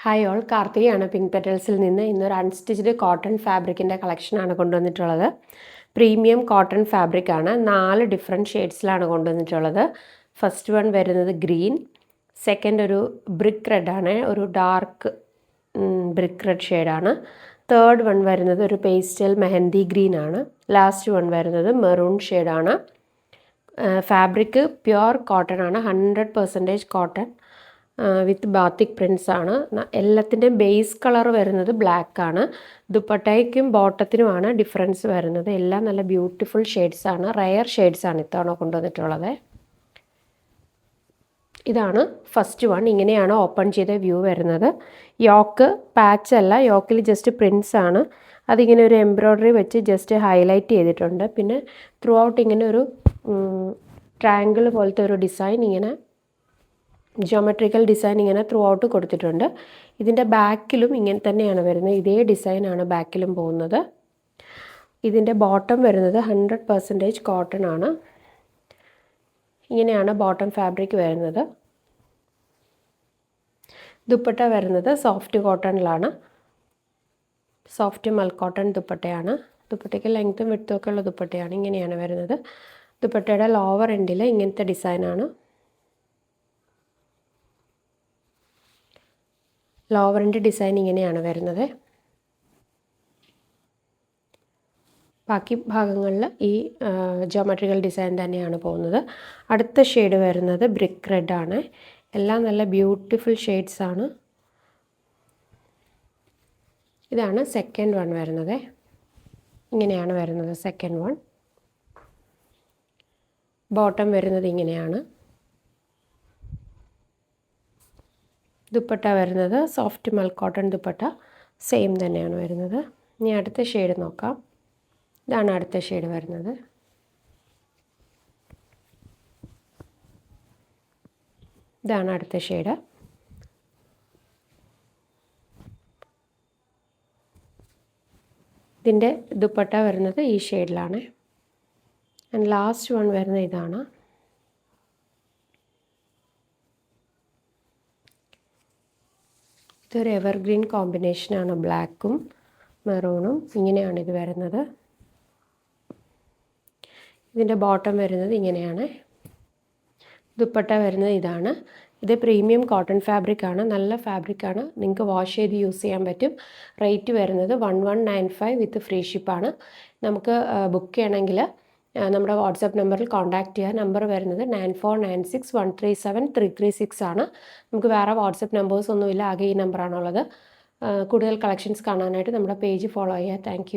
Hi all, കാർത്തികയാണ് pink പെറ്റൽസിൽ നിന്ന്. ഇന്നൊരു അൺസ്റ്റിച്ച്ഡ് കോട്ടൺ ഫാബ്രിക്കിൻ്റെ കളക്ഷനാണ് കൊണ്ടുവന്നിട്ടുള്ളത്. പ്രീമിയം കോട്ടൺ ഫാബ്രിക്കാണ്. 4 ഡിഫറെൻറ്റ് ഷെയ്ഡ്സിലാണ് കൊണ്ടുവന്നിട്ടുള്ളത്. ഫസ്റ്റ് വൺ വരുന്നത് ഗ്രീൻ, സെക്കൻഡ് ഒരു ബ്രിക്ക് റെഡാണ്, ഒരു ഡാർക്ക് ബ്രിക്ക് റെഡ് ഷെയ്ഡാണ്. തേർഡ് വൺ വരുന്നത് ഒരു പേസ്റ്റൽ മെഹന്തി ഗ്രീൻ ആണ്. ലാസ്റ്റ് വൺ വരുന്നത് മെറൂൺ ഷെയ്ഡാണ്. ഫാബ്രിക് പ്യുവർ കോട്ടൺ ആണ്, 100% കോട്ടൺ വിത്ത് ബാത്തിക് പ്രിൻസ് ആണ്. എല്ലാത്തിൻ്റെയും ബേസ് കളർ വരുന്നത് ബ്ലാക്ക് ആണ്. ദുപ്പട്ടയ്ക്കും ബോട്ടത്തിനുമാണ് ഡിഫറൻസ് വരുന്നത്. എല്ലാം നല്ല ബ്യൂട്ടിഫുൾ ഷെയ്ഡ്സ് ആണ്, റയർ ഷെയ്ഡ്സ് ആണ് ഇത്തവണ കൊണ്ടുവന്നിട്ടുള്ളത്. ഇതാണ് ഫസ്റ്റ് വൺ. ഇങ്ങനെയാണ് ഓപ്പൺ ചെയ്ത വ്യൂ വരുന്നത്. യോക്ക് പാച്ച് അല്ല, യോക്കിൽ ജസ്റ്റ് പ്രിൻസ് ആണ്. അതിങ്ങനെ ഒരു എംബ്രോയ്ഡറി വെച്ച് ജസ്റ്റ് ഹൈലൈറ്റ് ചെയ്തിട്ടുണ്ട്. പിന്നെ ത്രൂ ഔട്ട് ഇങ്ങനെ ഒരു ട്രയാങ്കിൾ പോലത്തെ ഒരു ഡിസൈൻ, ഇങ്ങനെ ജിയോമെട്രിക്കൽ ഡിസൈൻ ഇങ്ങനെ ത്രൂ ഔട്ട് കൊടുത്തിട്ടുണ്ട്. ഇതിൻ്റെ ബാക്കിലും ഇങ്ങനെ തന്നെയാണ് വരുന്നത്. ഇതേ ഡിസൈനാണ് ബാക്കിലും പോകുന്നത്. ഇതിൻ്റെ ബോട്ടം വരുന്നത് 100% കോട്ടൺ ആണ്. ഇങ്ങനെയാണ് ബോട്ടം ഫാബ്രിക് വരുന്നത്. ദുപ്പട്ട വരുന്നത് സോഫ്റ്റ് കോട്ടണിലാണ്. സോഫ്റ്റ് മൽക്കോട്ടൺ ദുപ്പട്ടയാണ്. ദുപ്പട്ടയ്ക്ക് ലെങ്ത്തും വിഡ്ത്തും ഒക്കെ ഉള്ള ദുപ്പട്ടയാണ്. ഇങ്ങനെയാണ് വരുന്നത്. ദുപ്പട്ടയുടെ ലോവർ എൻഡിൽ ഇങ്ങനത്തെ ഡിസൈനാണ്. ലോവറിൻ്റെ ഡിസൈൻ ഇങ്ങനെയാണ് വരുന്നത്. ബാക്കി ഭാഗങ്ങളിൽ ഈ ജിയോമെട്രിക്കൽ ഡിസൈൻ തന്നെയാണ് പോകുന്നത്. അടുത്ത ഷെയ്ഡ് വരുന്നത് ബ്രിക്ക് റെഡ് ആണ്. എല്ലാം നല്ല ബ്യൂട്ടിഫുൾ ഷെയ്ഡ്സ് ആണ്. ഇതാണ് സെക്കൻഡ് വൺ വരുന്നത്. ഇങ്ങനെയാണ് വരുന്നത് സെക്കൻഡ് വൺ. ബോട്ടം വരുന്നത് ഇങ്ങനെയാണ്. ദുപ്പട്ട വരുന്നത് സോഫ്റ്റ് മൽക്കോട്ടൺ ദുപ്പട്ട, സെയിം തന്നെയാണ് വരുന്നത്. ഇനി അടുത്ത ഷെയ്ഡ് നോക്കാം. ഇതാണ് അടുത്ത ഷെയ്ഡ് വരുന്നത്. ഇതാണ് അടുത്ത ഷെയ്ഡ്. ഇതിൻ്റെ ദുപ്പട്ട വരുന്നത് ഈ ഷെയ്ഡിലാണ്. ആൻഡ് ലാസ്റ്റ് വൺ വരുന്നത് ഇതാണ്. ഇതൊരു എവർഗ്രീൻ കോമ്പിനേഷനാണ്, ബ്ലാക്കും മെറൂണും. ഇങ്ങനെയാണ് ഇത് വരുന്നത്. ഇതിൻ്റെ ബോട്ടം വരുന്നത് ഇങ്ങനെയാണ്. ദുപ്പട്ട വരുന്നത് ഇതാണ്. ഇത് പ്രീമിയം കോട്ടൺ ഫാബ്രിക്കാണ്, നല്ല ഫാബ്രിക്കാണ്. നിങ്ങൾക്ക് വാഷ് ചെയ്ത് യൂസ് ചെയ്യാൻ പറ്റും. റേറ്റ് വരുന്നത് 1195 വിത്ത് ഫ്രീ ഷിപ്പാണ്. നമുക്ക് ബുക്ക് ചെയ്യണമെങ്കിൽ നമ്മുടെ വാട്സാപ്പ് നമ്പറിൽ കോൺടാക്റ്റ് ചെയ്യുക. നമ്പർ വരുന്നത് 9496137336 ആണ്. നമുക്ക് വേറെ വാട്സപ്പ് നമ്പേഴ്സൊന്നുമില്ല, ആകെ ഈ നമ്പറാണുള്ളത്. കൂടുതൽ കളക്ഷൻസ് കാണാനായിട്ട് നമ്മുടെ പേജ് ഫോളോ ചെയ്യുക. താങ്ക്